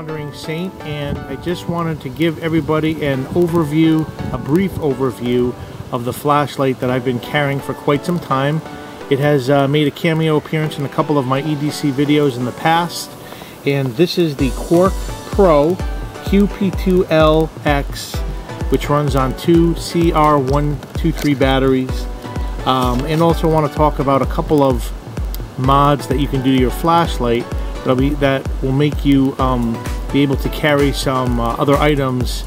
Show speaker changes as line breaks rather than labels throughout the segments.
Wandering Saint, and I just wanted to give everybody an overview, a brief overview of the flashlight that I've been carrying for quite some time. It has made a cameo appearance in a couple of my EDC videos in the past, and this is the Quark Pro XP2L-X, which runs on two CR123 batteries. And also want to talk about a couple of mods that you can do to your flashlight that will make you be able to carry some other items,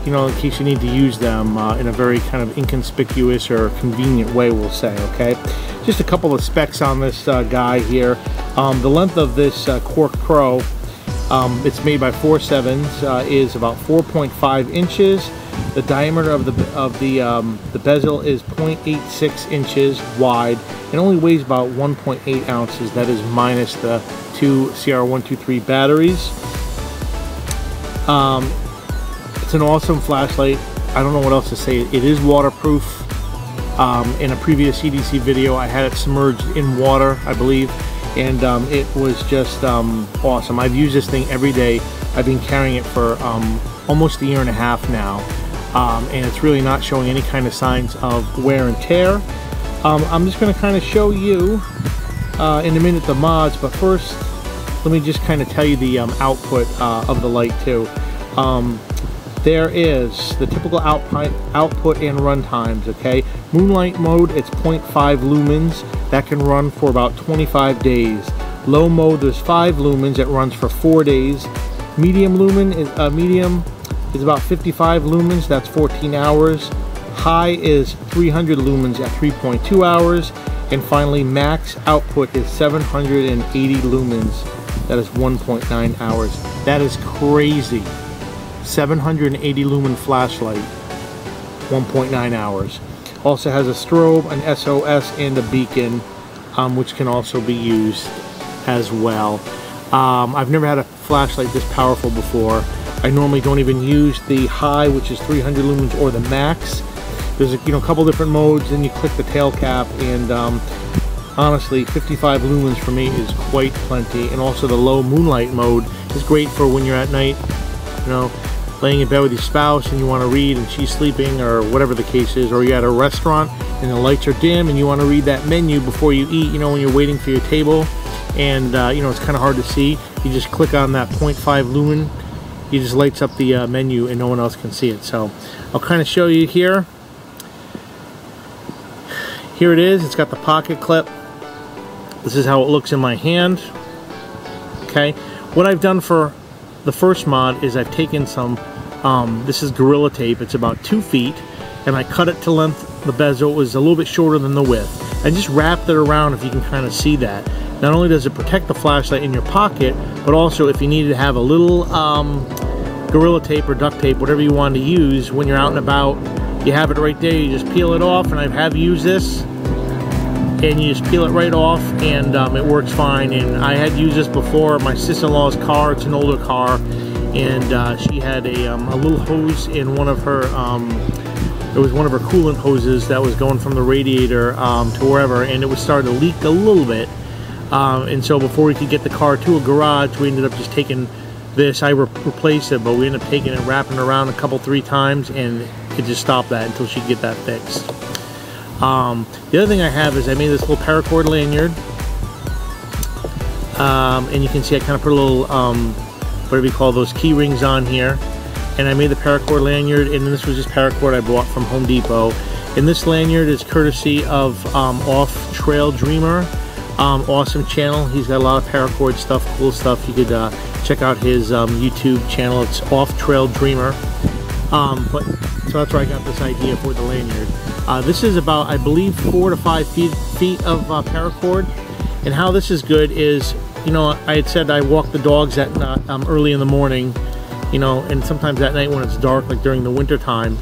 you know, in case you need to use them in a very kind of inconspicuous or convenient way, we'll say. Okay, just a couple of specs on this guy here. The length of this Quark Pro, it's made by Foursevens, is about 4.5 inches. The diameter of the bezel is 0.86 inches wide. It only weighs about 1.8 ounces. That is minus the two CR123 batteries. It's an awesome flashlight. I don't know what else to say. It is waterproof. In a previous EDC video, I had it submerged in water, I believe, and it was just awesome. I've used this thing every day. I've been carrying it for almost a year and a half now. And it's really not showing any kind of signs of wear and tear. I'm just going to kind of show you in a minute the mods, but first let me just kind of tell you the output of the light too. There is the typical output and run times. Okay, moonlight mode, it's 0.5 lumens. That can run for about 25 days. Low mode, there's 5 lumens. It runs for 4 days. Medium lumen is about 55 lumens, that's 14 hours. High is 300 lumens at 3.2 hours. And finally, max output is 780 lumens, that is 1.9 hours. That is crazy. 780 lumen flashlight, 1.9 hours. Also has a strobe, an SOS, and a beacon, which can also be used as well. I've never had a flashlight this powerful before. I normally don't even use the high, which is 300 lumens, or the max. There's a couple different modes, and you click the tail cap, and honestly, 55 lumens for me is quite plenty. And also the low moonlight mode is great for when you're at night, laying in bed with your spouse and you want to read and she's sleeping, or whatever the case is, or you're at a restaurant and the lights are dim and you want to read that menu before you eat, when you're waiting for your table, and it's kind of hard to see. You just click on that 0.5 lumen. It just lights up the menu and no one else can see it. So I'll kind of show you here. Here it is. It's got the pocket clip. This is how it looks in my hand. Okay. What I've done for the first mod is I've taken some, this is Gorilla Tape. It's about 2 feet, and I cut it to length. The bezel was a little bit shorter than the width. I just wrapped it around, if you can kind of see that. Not only does it protect the flashlight in your pocket, but also if you needed to have a little Gorilla Tape or duct tape, whatever you want to use, when you're out and about, you have it right there. You just peel it off, and I have used this, and you just peel it right off, and it works fine. And I had used this before. My sister-in-law's car, it's an older car, and she had a little hose in one of her, it was one of her coolant hoses that was going from the radiator to wherever, and it was starting to leak a little bit. And so before we could get the car to a garage, we ended up just taking this. I replaced it, but we ended up taking it and wrapping it around 3 times, and it just stopped that until she could get that fixed. The other thing I have is I made this little paracord lanyard, and you can see I kind of put a little whatever you call those key rings on here, and I made the paracord lanyard, and this was just paracord I bought from Home Depot. And this lanyard is courtesy of Off Trail Dreamer. Awesome channel. He's got a lot of paracord stuff, cool stuff. You could check out his YouTube channel. It's Off Trail Dreamer. So that's where I got this idea for the lanyard. This is about, I believe, 4 to 5 feet of paracord. And how this is good is, I had said I walk the dogs at early in the morning, and sometimes at night when it's dark, like during the winter time.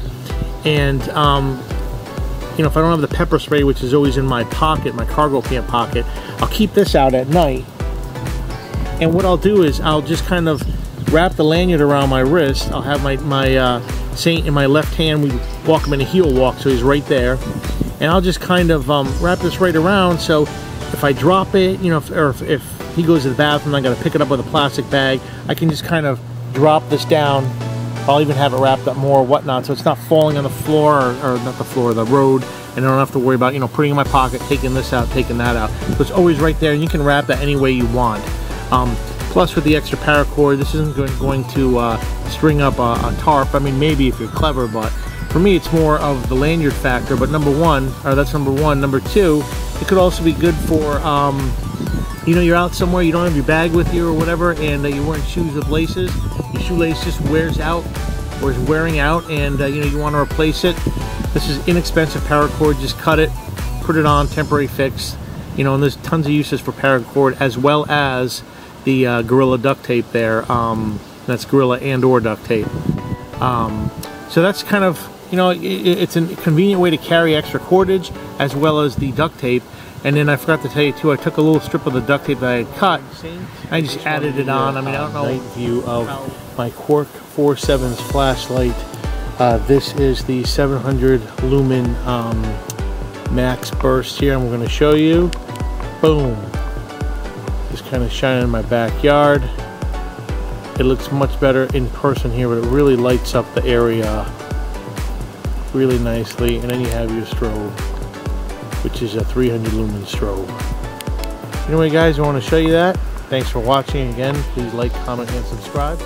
And if I don't have the pepper spray, which is always in my pocket, my cargo pant pocket, I'll keep this out at night. And what I'll do is I'll just kind of wrap the lanyard around my wrist. I'll have my Saint in my left hand. We walk him in a heel walk, so he's right there. And I'll just kind of wrap this right around, so if I drop it, if he goes to the bathroom, I gotta pick it up with a plastic bag, I can just kind of drop this down. I'll even have it wrapped up more or whatnot, so it's not falling on the floor, or not the floor, the road, and I don't have to worry about, you know, putting it in my pocket, taking this out, taking that out. So it's always right there, and you can wrap that any way you want. Plus with the extra paracord, this isn't going to string up a tarp. I mean, maybe if you're clever, but for me it's more of the lanyard factor. But number one, or that's number one. Number two, it could also be good for, you know, you're out somewhere, you don't have your bag with you or whatever, and you're wearing shoes with laces. Your shoelace just wears out, or is wearing out, and you know, you want to replace it. This is inexpensive paracord. Just cut it, put it on, temporary fix. You know, and there's tons of uses for paracord, as well as the Gorilla duct tape there. That's Gorilla and or duct tape. So that's kind of, you know, it's a convenient way to carry extra cordage, as well as the duct tape. And then I forgot to tell you too, I took a little strip of the duct tape that I had cut, I just added it on. I mean, I don't know. Night view of my Quark Foursevens flashlight. This is the 700 lumen max burst here. I'm going to show you. Boom. Just kind of shining in my backyard. It looks much better in person here, but it really lights up the area really nicely. And then you have your strobe, which is a 300 lumen strobe. Anyway guys, I want to show you that. Thanks for watching again. Please like, comment, and subscribe.